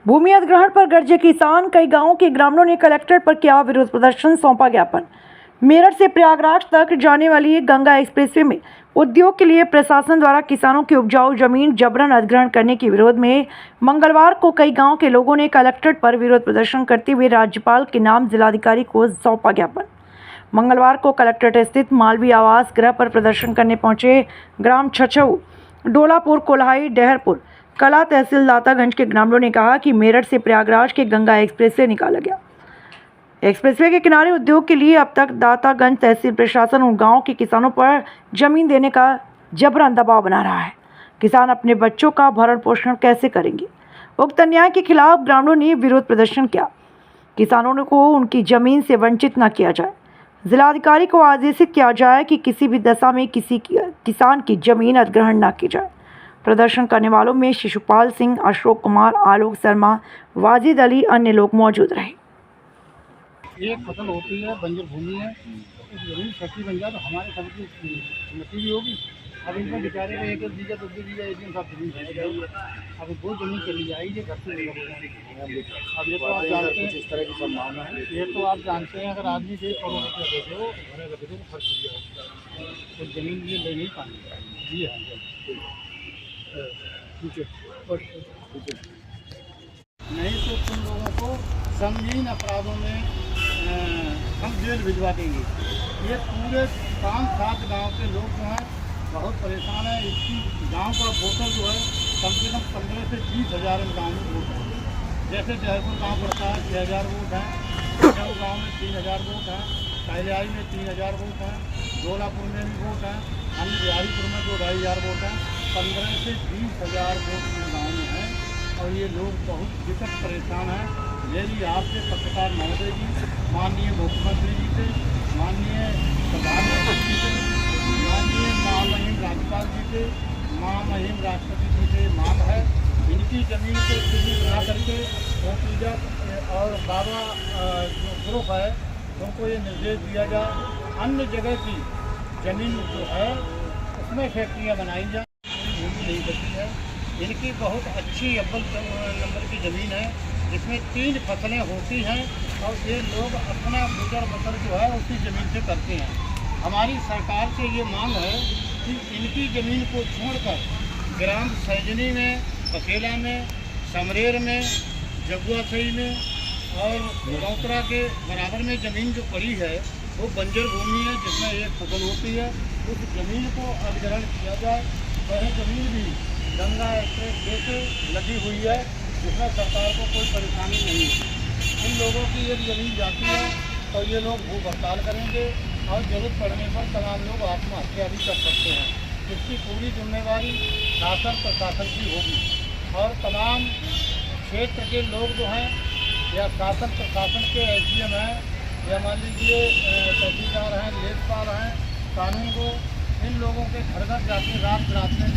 भूमि अधिग्रहण पर गरजे किसान, कई गांवों के ग्रामीणों ने कलेक्टर पर किया विरोध प्रदर्शन, सौंपा ज्ञापन। मेरठ से प्रयागराज तक जाने वाली गंगा एक्सप्रेसवे में उद्योग के लिए प्रशासन द्वारा किसानों की उपजाऊ जमीन जबरन अधिग्रहण करने के विरोध में मंगलवार को कई गांव के लोगों ने कलेक्ट्रेट पर विरोध प्रदर्शन करते हुए राज्यपाल के नाम जिलाधिकारी को सौंपा ज्ञापन। मंगलवार को कलेक्ट्रेट स्थित मालवीय आवास गृह पर प्रदर्शन करने पहुंचे ग्राम छछऊ, डोलापुर, कोल्हाई, डहरपुर कला तहसील दातागंज के ग्रामीणों ने कहा कि मेरठ से प्रयागराज के गंगा एक्सप्रेसवे निकाला गया। एक्सप्रेसवे के किनारे उद्योग के लिए अब तक दातागंज तहसील प्रशासन उन गांव के किसानों पर जमीन देने का जबरन दबाव बना रहा है। किसान अपने बच्चों का भरण पोषण कैसे करेंगे? उक्त अन्याय के खिलाफ ग्रामीणों ने विरोध प्रदर्शन किया। किसानों को उनकी जमीन से वंचित न किया जाए। जिलाधिकारी को आदेशित किया जाए कि किसी भी दशा में किसी किसान की जमीन अधिग्रहण न की जाए। प्रदर्शन करने वालों में शिशुपाल सिंह, अशोक कुमार, आलोक शर्मा, वाजिद अली अन्य लोग मौजूद रहे। एक फसल होती है, बंजर भूमि है, तो जमीन सस्ती बन जाए तो हमारे सबकी उन्नति भी होगी। अब इनको बेचारे को एक बीघा 2 बीघा एक दिन सब जमीन भेज जाएगी। अब वो जमीन चली जाएगी घर से। अब ये तो आप जानते हैं, इस तरह की संभावना है। ये तो आप जानते हैं, अगर आदमी 1 करोड़ रुपया दे दो, घरे रख दो तो खर्च हो जाएगा, तो जमीन ये ले नहीं पाएंगे। जी हाँ, नहीं तो तुम लोगों को संगीन अपराधों में हम जेल भिजवा देंगे। ये पूरे 5-7 गांव के लोग जो हैं बहुत परेशान हैं। इसकी गांव का वोटर जो है कम से कम 15 से 20 हज़ार गाँव में वोट है। जैसे जयपुर गांव पड़ता है 6,000 वोट हैं, जयपुर गाँव में 3,000 वोट हैं, कैलियाई में 3,000 वोट हैं, डोलापुर में भी वोट हैं, अन्य बिहारीपुर में 2,500 वोट हैं। 15 से 20 हज़ार वोट गाँव में हैं और ये लोग बहुत विकट परेशान हैं। मेरी आपसे पत्रकार महोदय जी, माननीय मुख्यमंत्री जी से, माननीय प्रधानमंत्री जी से, माननीय महामहिम राज्यपाल जी से, महामहिम राष्ट्रपति जी से मांग है, इनकी ज़मीन को चिन्हित बना करके पूजा और बाबा जो ग्रुप है उनको ये निर्देश दिया जाए, अन्य जगह की ज़मीन जो है उसमें फैक्ट्रियाँ बनाई जाए। भूमि नहीं बची है, इनकी बहुत अच्छी अव्वल नंबर की ज़मीन है जिसमें 3 फसलें होती हैं और ये लोग अपना गुजर बसर जो है उसी ज़मीन से करते हैं। हमारी सरकार से ये मांग है कि इनकी ज़मीन को छोड़कर ग्राम सैजनी में, बसेला में, समरेर में, जगुआसई में और गौतरा के बराबर में ज़मीन जो पड़ी है वो बंजर भूमि है जिसमें 1 फसल होती है। उस ज़मीन को अधिग्रहण किया जाए। वह ज़मीन भी गंगा एक्सप्रेसवे से लगी हुई है जिसमें सरकार को कोई परेशानी नहीं है। इन लोगों की यदि ज़मीन जाती है तो ये लोग भूख हड़ताल करेंगे और ज़रूरत पड़ने पर तमाम लोग आत्महत्या भी कर सकते हैं। इसकी पूरी जिम्मेवारी शासन प्रशासन की होगी और तमाम क्षेत्र के लोग जो हैं या शासन प्रशासन के SDM हैं या मान लीजिए तहसीलदार हैं, लेखपाल हैं, कानून को इन लोगों के घर घर जाके रात रात में